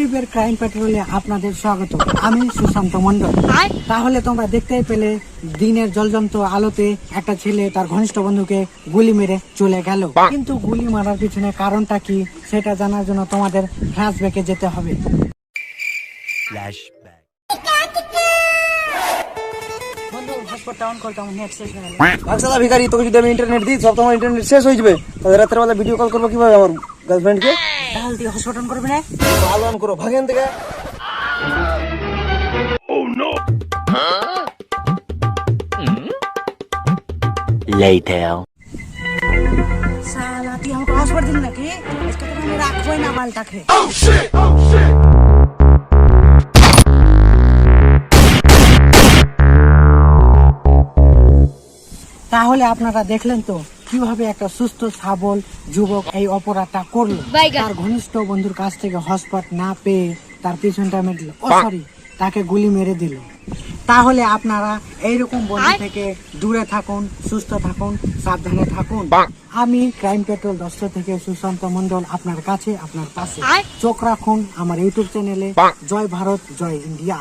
সন্দীপের ক্রাইম পেট্রোলে আপনাদের স্বাগত। আমি সুশান্ত মন্ডল। তাহলে তোমরা দেখতেই পেলে দিনের জ্বলজ্বন্ত আলোতে একটা ছেলে তার ঘনিষ্ঠ বন্ধুকে গুলি মেরে চলে গেল। কিন্তু গুলি মারার পিছনে কারণটা কি সেটা জানার জন্য তোমাদের ফ্ল্যাশব্যাকে যেতে হবে। বন্ধু হটস্পটটা অন করতে আমার নেট শেষ হয়ে গেল। বাক্সালা ভিখারি, তোকে যদি আমি ইন্টারনেট দিই সব তোমার ইন্টারনেট শেষ হয়ে যাবে। তাহলে রাতের বেলা ভিডিও কল করবো কিভাবে আমার গার্লফ্রেন্ডকে? তাহলে তুই হটস্পট অন করবি না? ভালো অন করো, ভাগেন থেকে। শালা তুই আমাকে হটস্পট দিন নাকি? আজকে তো আমি রাখবোই না মালটাকে। তাহলে আপনারা দেখলেন তো কিভাবে একটা সুস্থ সবল যুবক এই অপরাধটা করলো। তার ঘনিষ্ঠ বন্ধুর কাছ থেকে হটস্পট না পেয়ে তার পিছনটা মেটলো, সরি তাকে গুলি মেরে দিল। তাহলে আপনারা এইরকম বন্ধু থেকে দূরে থাকুন, সুস্থ থাকুন, সাবধানে থাকুন। আমি ক্রাইম পেট্রোল 10 থেকে সুশান্ত মন্ডল আপনার কাছে, আপনার পাশে। চোখ রাখুন আমার ইউটিউব চ্যানেলে। জয় ভারত, জয় ইন্ডিয়া।